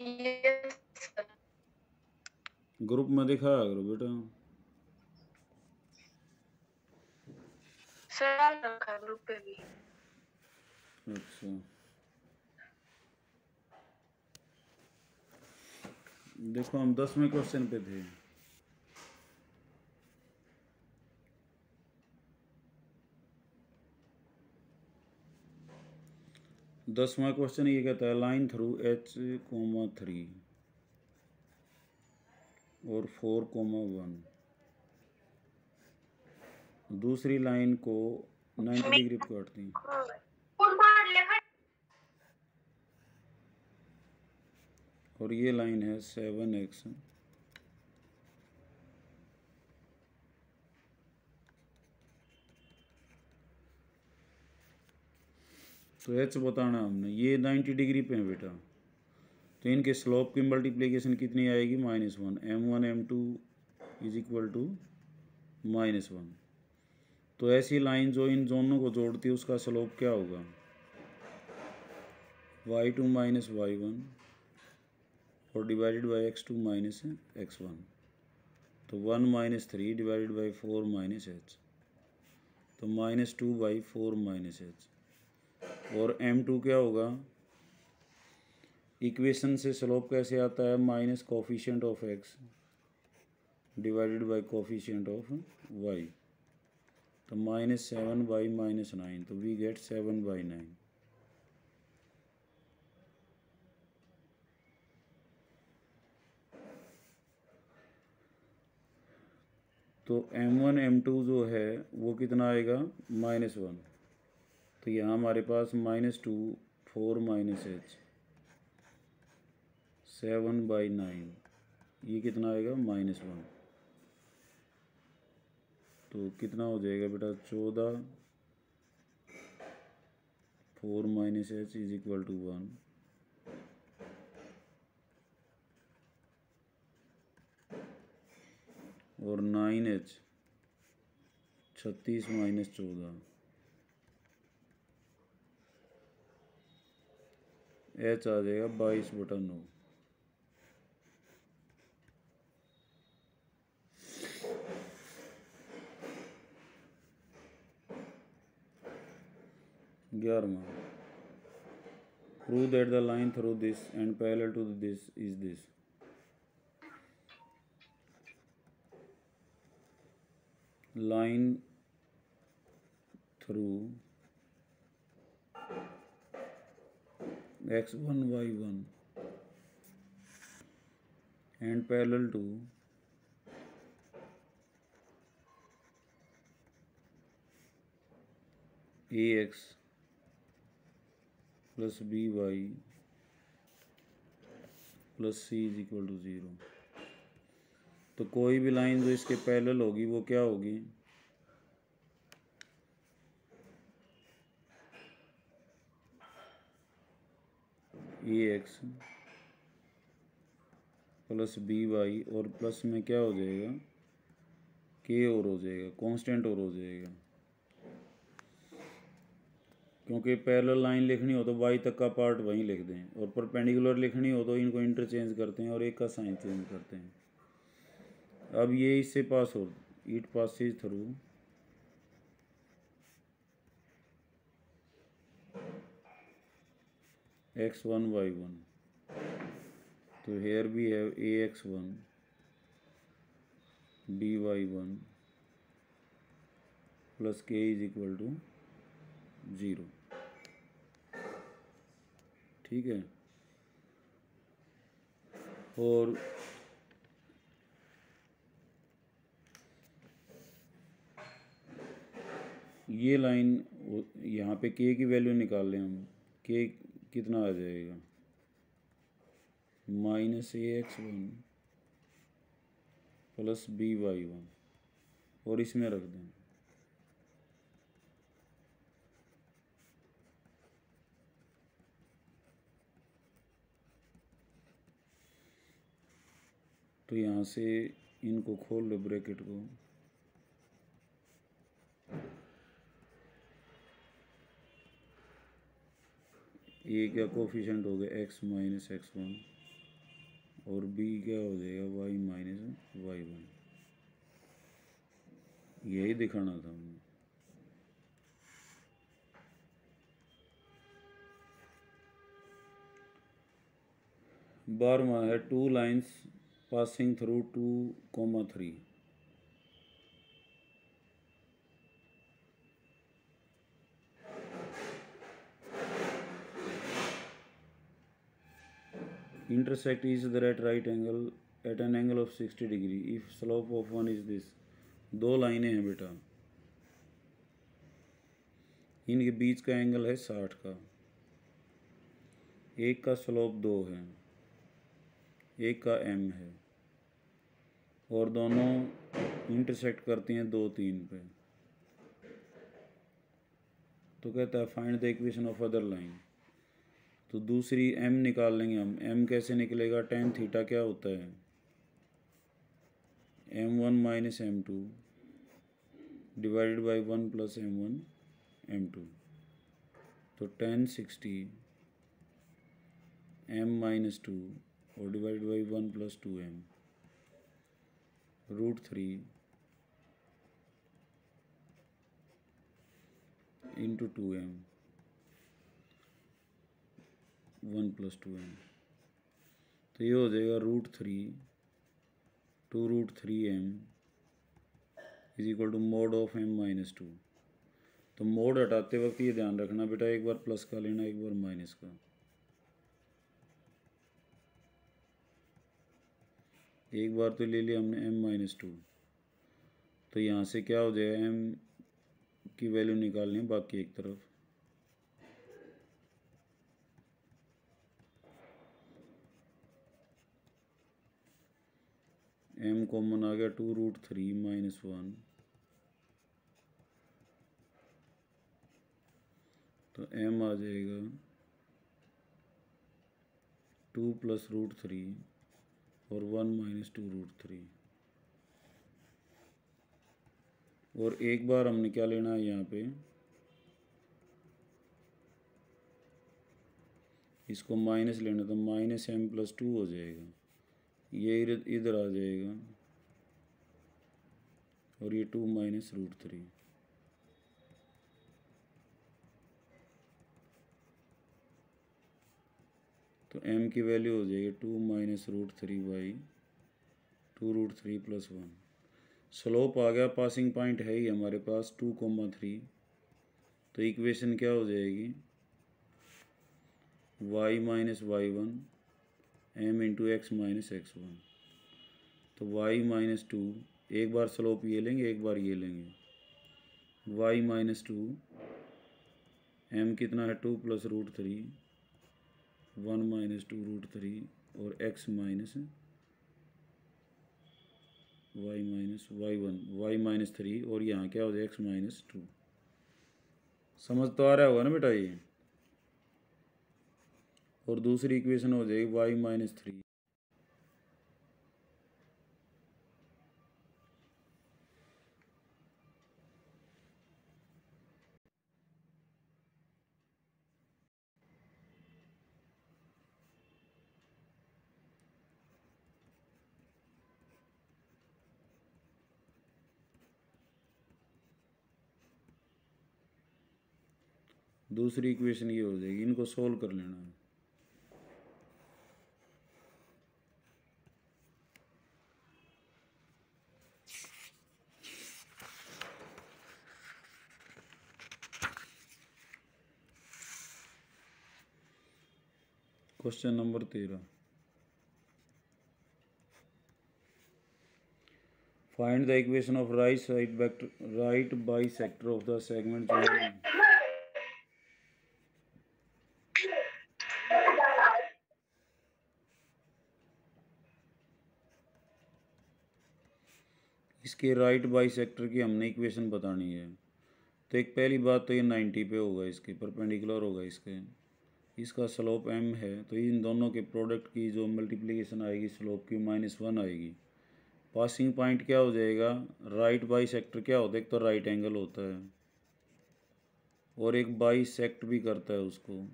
Yes sir. Group में दिखाया करो बेटा। सर डाल रखा है ग्रुप पे भी। अच्छा, देखो हम 10वें क्वेश्चन पे थे। दसवां क्वेश्चन ये कहता है लाइन थ्रू H,3 और 4,1 दूसरी लाइन को 90 डिग्री पे काटती है। और ये लाइन है 7x तो h बताना हमने, ये 90 डिग्री पे है बेटा, तो इनके स्लोप की मल्टीप्लिकेशन कितनी आएगी -1, m1 m2 is equal to -1। तो ऐसी लाइन जो इन दोनों को जोड़ती है उसका स्लोप क्या होगा, y2 माइनस y1 और divided by x2 minus x1। तो 1 minus 3 divided by 4 minus h, तो -2/4 माइनस h। और m2 क्या होगा, इक्वेशन से स्लोप कैसे आता है, minus coefficient of x divided by coefficient of y। तो -7/-9, तो वी गेट 7/9। तो m1 m2 जो है वो कितना आएगा -1, तो यहाँ हमारे पास -2 4 माइनस h 7/9, ये कितना आएगा -1। तो कितना हो जाएगा बेटा 14 4 minus h is equal to 1। और 9h 36 माइनस 14, h आ जाएगा 22/9। ग्यारहवां, prove that the line through this and parallel to this is this. Line through x1 y1 and parallel to ax plus by plus c is equal to 0। तो कोई भी line जो इसके parallel होगी वो क्या होगी, ax प्लस by और प्लस में क्या हो जाएगा k और हो जाएगा, कांस्टेंट और हो जाएगा। क्योंकि पैरेलल लाइन लिखनी हो तो y तक का पार्ट वहीं लिख दें, और परपेंडिकुलर लिखनी हो तो इनको इंटरचेंज करते हैं और एक का साइन चेंज करते हैं। अब ये इससे पास हो, it Passage through x1 y1, तो here we have ax1 by1 plus k is equal to 0। ठीक है, और ये लाइन यहाँ पे k की वैल्यू निकाल लें हम, k कितना आ जाएगा -ax1 प्लस by1 और इसमें रख दें। तो यहाँ से इनको खोल लो ब्रैकेट को, ये क्या कोफिशिएंट हो गया x माइनस x1 और बी क्या हो जाएगा वाई माइनस वाई वन। यही दिखाना था हमें। बारहवां है two lines passing through 2,3। intersect each other at right angle at an angle of 60 degree if slope of one is this। दो लाइनें हैं बेटा, इनके बीच का एंगल है 60 का, एक का स्लोप 2 है, एक का m है, और दोनों इंटरसेक्ट करती हैं 2, 3 पे। तो कहता है find the equation of other line. तो दूसरी m निकाल लेंगे हम। m कैसे निकलेगा, tan थीटा क्या होता है, m1 minus m2 divided by 1 plus m1 m2। तो tan 60 m माइनस 2 और divide by 1 plus 2m √3 into 2m 1 plus 2m। तो ये हो जाएगा √3 2√3m is equal to mod of m minus 2। तो मोड हटाते वक्त ये ध्यान रखना बेटा, एक बार प्लस का लेना, एक बार माइनस का। एक बार तो ले लिया हमने m माइनस 2, तो यहाँ से क्या हो जाएगा, m की वैल्यू निकालनी है बाकी एक तरफ। m कॉमन आ गया 2√3 माइनस 1, तो m आ जाएगा 2 प्लस √3 और 1 माइनस 2√3। और एक बार हमने क्या लेना है यहाँ पे, इसको माइनस लेना, तो माइनस m प्लस 2 हो जाएगा, ये इधर आ जाएगा, और ये 2 माइनस √3। तो m की वैल्यू हो जाएगी 2 माइनस √3 बाई 2√3 प्लस 1। स्लोप आ गया, पासिंग पॉइंट है ही हमारे पास 2,3। तो इक्वेशन क्या हो जाएगी, y minus y1 m into x minus x1। तो y माइनस 2, एक बार स्लोप ये लेंगे, एक बार ये लेंगे, y माइनस 2 m कितना है 2 प्लस √3 1 माइनस 2√3 और x minus y minus y1 y minus 3, और यहाँ क्या हो जाए x माइनस 2। समझ तो आ रहा होगा ना बेटा ये। और दूसरी इक्वेशन हो जाएगी y माइनस 3 दूसरी इक्वेशन ये हो जाएगी, इनको सोल्व कर लेना है। Question number 13, find the equation of right side vector right bisector of the segment जो इसके राइट बाइसेक्टर की हमने इक्वेशन बतानी है। तो एक पहली बात तो ये 90 पे होगा, इसके परपेंडिकुलर होगा इसके, इसका स्लोप m है, तो इन दोनों के प्रोडक्ट की जो मल्टीप्लिकेशन आएगी स्लोप की -1 आएगी। पासिंग पॉइंट क्या हो जाएगा, राइट बाइसेक्टर क्या होता है, एक तो राइट एंगल होता है और एक बाइसेक्ट भी करता है उसको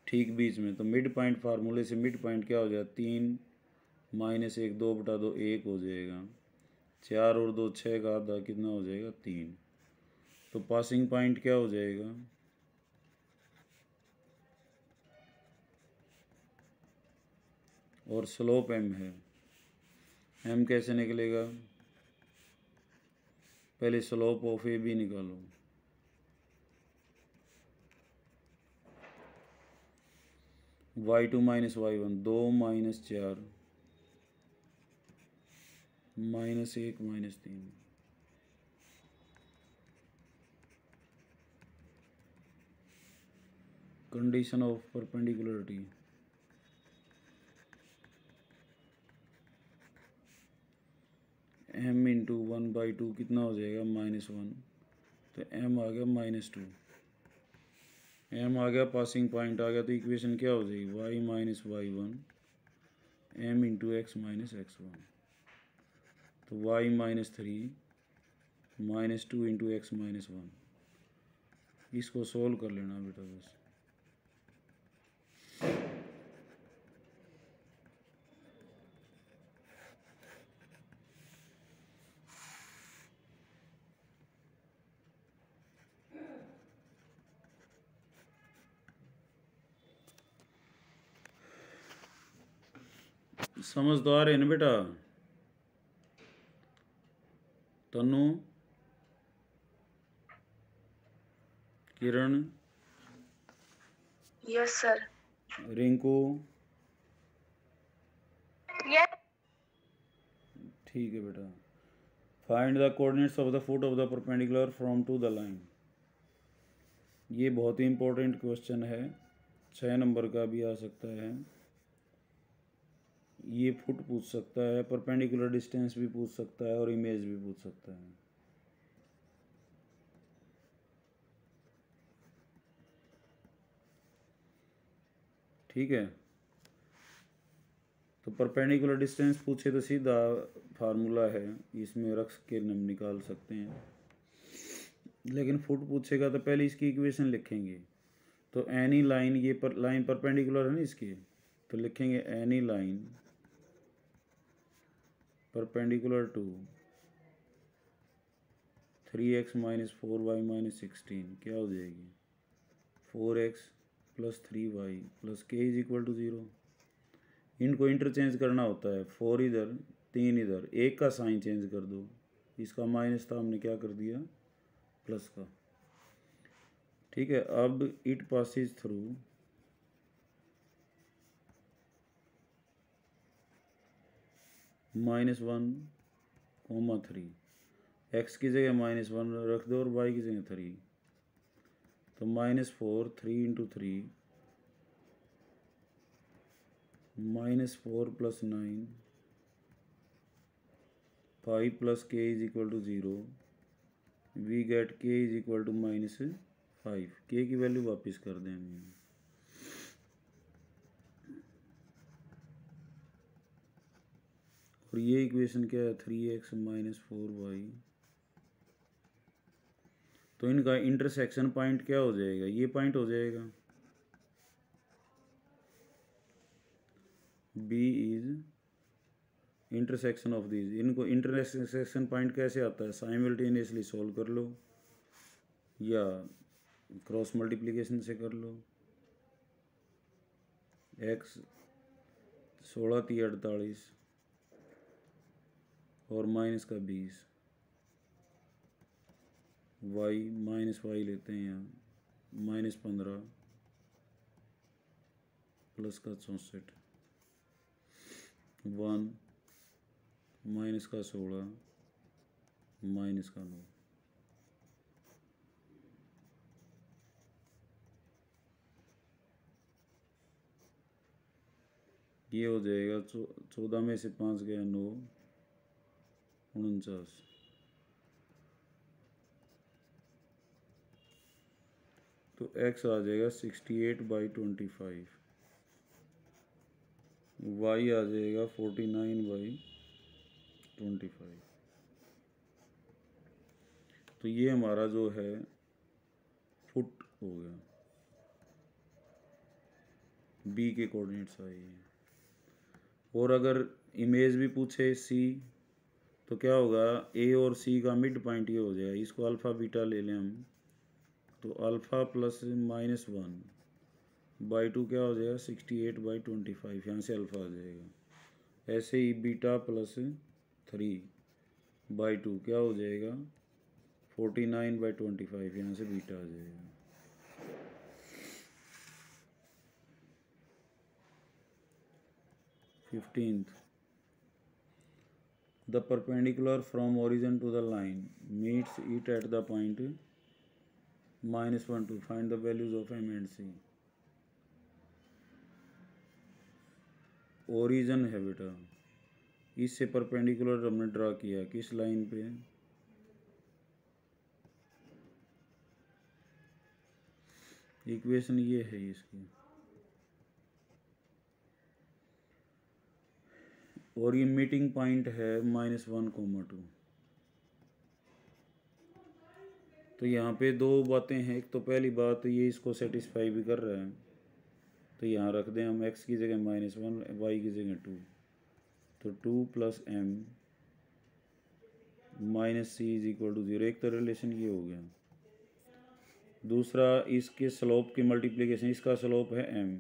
ठीक बीच में। तो मिड पॉइंट फार्मूले से मिड पॉइंट क्या हो जाएगा 3 -1 2/2 1 हो जाएगा। 4 और 2 6 का आधा कितना हो जाएगा 3। तो पासिंग पॉइंट क्या हो जाएगा, और स्लोप m है। m कैसे निकलेगा, पहले स्लोप ऑफ ए बी निकालो। y2 - y1 2 - 4 -1 - 3। Condition of perpendicularity, m into 1/2 कितना हो जाएगा -1, तो m आ गया -2। m आ गया, पासिंग पॉइंट आ गया, तो इक्वेशन क्या हो जाएगी y - y1 m into x - x1। तो y - 3 -2 इंटू x - 1। इसको सोल्व कर लेना बेटा बस। समझ तो आ रहे हैं ना बेटा। Tanu, Kiran, yes sir. Rinku, yes. ठीक है बेटा। Find the coordinates of the foot of the perpendicular from to the line. ये बहुत ही इंपॉर्टेंट क्वेश्चन है, 6 नंबर का भी आ सकता है। ये फुट पूछ सकता है, परपेंडिकुलर डिस्टेंस भी पूछ सकता है, और इमेज भी पूछ सकता है। ठीक है, तो परपेंडिकुलर डिस्टेंस पूछे तो सीधा फार्मूला है, इसमें रख के हम निकाल सकते हैं। लेकिन फुट पूछेगा तो पहले इसकी इक्वेशन लिखेंगे। तो एनी लाइन, ये लाइन परपेंडिकुलर है ना इसके, तो लिखेंगे any line perpendicular to 3x - 4y - 16 क्या हो जाएगी 4x + 3y + k = 0। इनको इंटरचेंज करना होता है, 4 इधर 3 इधर, एक का साइन चेंज कर दो। इसका माइनस था, हमने क्या कर दिया प्लस का। ठीक है, अब इट पासिस थ्रू -1, 3। x की जगह -1 रख दो और y की जगह 3। तो -4 3 × 3 -4 + 9 5 + k = 0। We get k = -5। k की वैल्यू वापस कर दें हम। और ये इक्वेशन क्या है 3x - 4y। तो इनका इंटरसेक्शन पॉइंट क्या हो जाएगा, ये पॉइंट हो जाएगा B is intersection of this. इनको इंटरसेक्शन पॉइंट कैसे आता है, साइमल्टेनियसली सॉल्व कर लो या क्रॉस मल्टीप्लिकेशन से कर लो। x 16 × 48 और माइनस का 20, y -y लेते हैं यहाँ -15 प्लस का 64 1 माइनस का 16 माइनस का 9। ये हो जाएगा 14 में से 5 गया 9 49। तो x आ जाएगा 68/25, y आ जाएगा 49/25। तो ये हमारा जो है फुट हो गया, b के कोऑर्डिनेट्स आए हैं। और अगर इमेज भी पूछे सी, तो क्या होगा, ए और सी का मिड पॉइंट ये हो जाएगा, इसको अल्फ़ा बीटा ले लें हम, तो अल्फ़ा प्लस -1/2 क्या हो जाएगा, 68/25, यहाँ से अल्फ़ा आ जाएगा। ऐसे ही बीटा प्लस 3/2 क्या हो जाएगा, 49/25, यहाँ से बीटा आ जाएगा। Fifteenth, the perpendicular from origin to the line meets it at the point -1 to find the values of m and c। Origin है बेटा, इससे परपेंडिकुलर हमने ड्रा किया किस लाइन पे, इक्वेशन ये है इसकी, और ये मीटिंग पॉइंट है -1, 2। तो यहाँ पे दो बातें हैं, एक तो पहली बात ये इसको सेटिस्फाई भी कर रहा है, तो यहाँ रख दें हम x की जगह -1, y की जगह 2, तो 2 + m - c = 0। एक तो रिलेशन ये हो गया। दूसरा, इसके स्लोप की मल्टीप्लिकेशन, इसका स्लोप है m,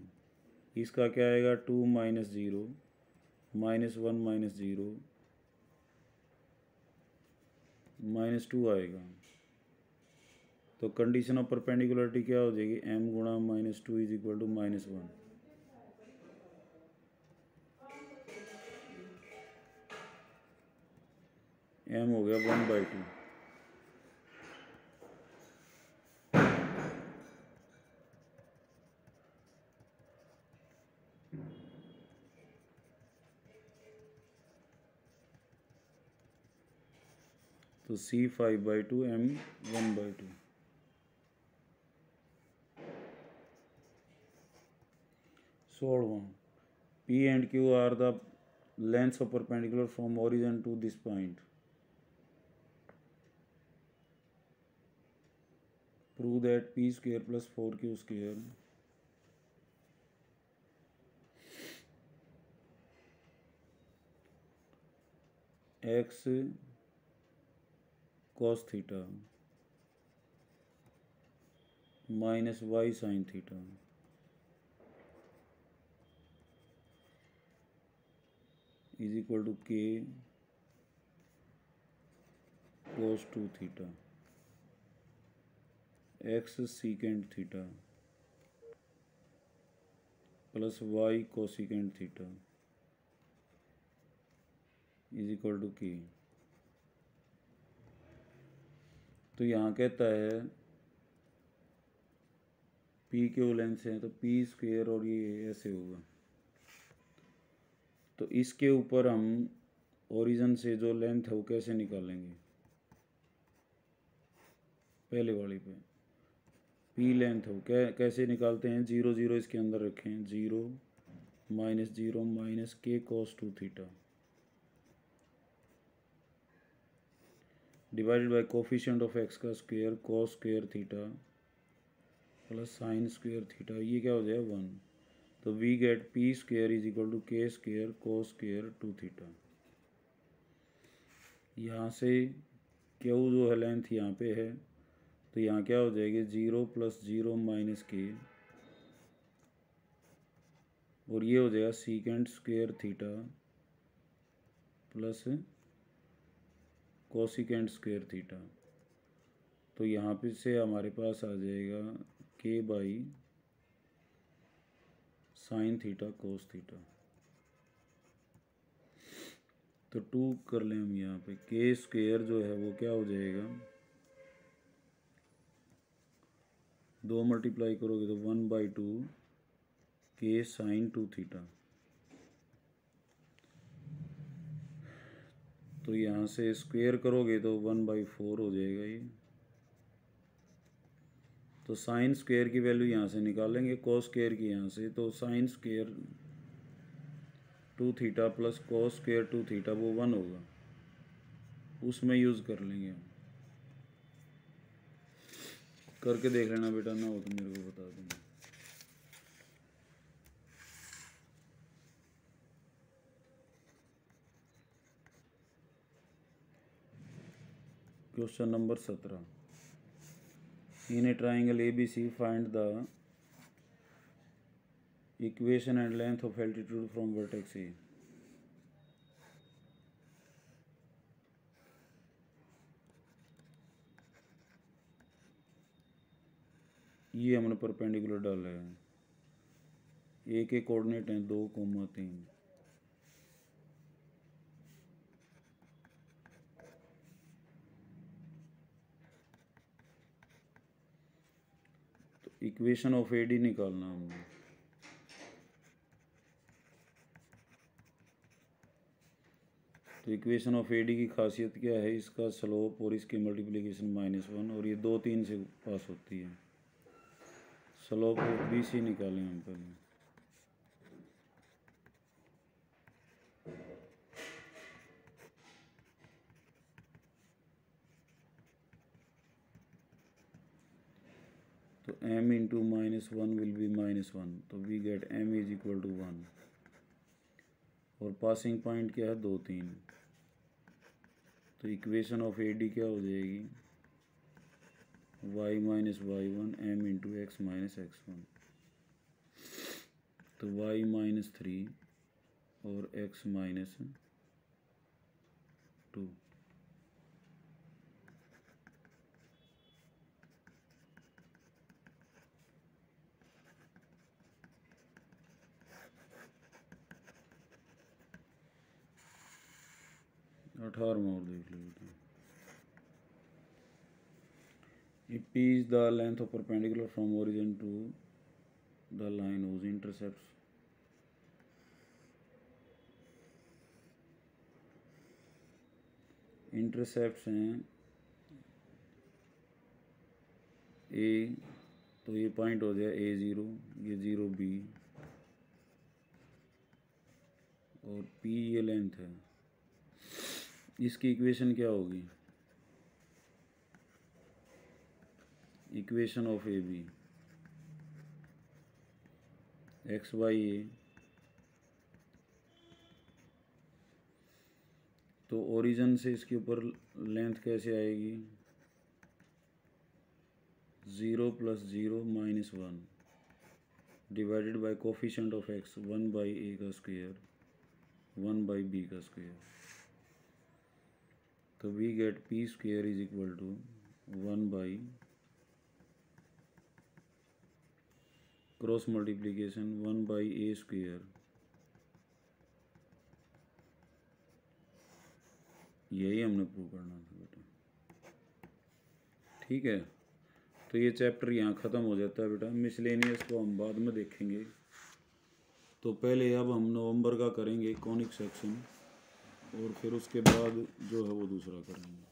इसका क्या आएगा, 2 - 0 -1 - 0 -2 आएगा। तो कंडीशन ऑफ परपेंडिकुलरिटी क्या हो जाएगी, m गुणा -2 = -1। m हो गया 1/2। तो c 5/2, m 1/2। Solva, P and Q are the lengths of perpendicular from origin to this point. Prove that P square plus 4Q square x cos theta minus y sin theta is equal to k cos 2 theta x secant theta plus y cosecant theta is equal to k। तो यहाँ कहता है P Q length है, तो P square और ये ऐसे होगा। तो इसके ऊपर हम ओरिजिन से जो लेंथ है वो कैसे निकालेंगे, पहले वाली पे P लेंथ हो कैसे निकालते हैं, 0 0 इसके अंदर रखें, 0 -0 -k cos 2 theta divided by coefficient of x का square cos square theta plus sine square theta, ये क्या हो जाएगा 1। तो we get P square is equal to k square cos square 2 theta. यहाँ से Q जो है लेंथ यहाँ पे है, तो यहाँ क्या हो जाएगी, 0 + 0 - k, और ये हो जाएगा secant square theta plus cosecant square theta. तो यहाँ पे से हमारे पास आ जाएगा k by sine theta cos theta. तो 2 कर लें हम यहाँ पे, k स्क्वायर जो है वो क्या हो जाएगा, 2 मल्टीप्लाई करोगे तो 1/2 k साइन 2 थीटा। तो यहाँ से स्क्वायर करोगे तो 1/4 हो जाएगा ये। तो साइन स्क्वायर की वैल्यू यहाँ से निकालेंगे, कोस स्क्वायर की यहाँ से, तो sine square 2 theta plus cos square 2 theta वो 1 होगा, उसमें यूज़ कर लेंगे हम। करके देख लेना बेटा, ना हो तो मेरे को बता देना। Question number 17, in A triangle ABC find the equation and length of altitude from vertex ए। ये हमने परपेंडिकुलर डाला है, ए के कोऑर्डिनेट हैं 2,3। तो इक्वेशन ऑफ AD निकालना हमने। तो इक्वेशन ऑफ AD की खासियत क्या है, इसका स्लोप और इसकी मल्टीप्लिकेशन -1, और ये 2, 3 से पास होती है। स्लोप ऑफ BC निकालें हम पहले। तो m इंटू -1 विल बी -1, तो we get m is equal to 1, और पासिंग पॉइंट क्या है 2, 3। तो इक्वेशन ऑफ AD क्या हो जाएगी, y minus y1 m into x minus x1। तो y माइनस 3 और x माइनस 2। अठारहवां और देख लीजिए। If P is the length of perpendicular from origin to the line whose intercepts हैं A, तो ये पॉइंट हो गया A0, ये 0B, और P ये लेंथ है। इसकी इक्वेशन क्या होगी, equation of AB x y a, तो ओरिजिन से इसके ऊपर लेंथ कैसे आएगी, 0 + 0 -1 divided by coefficient of x 1/a का स्क्वायर 1/b का स्क्वायर। तो we get p square is equal to 1 cross multiplication 1/a square, यही हमने प्रूव करना था बेटा। ठीक है, तो ये चैप्टर यहाँ ख़त्म हो जाता है बेटा। मिसलेनियस को हम बाद में देखेंगे। तो पहले अब हम नवंबर का करेंगे कॉनिक सेक्शन, और फिर उसके बाद जो है वो दूसरा करेंगे।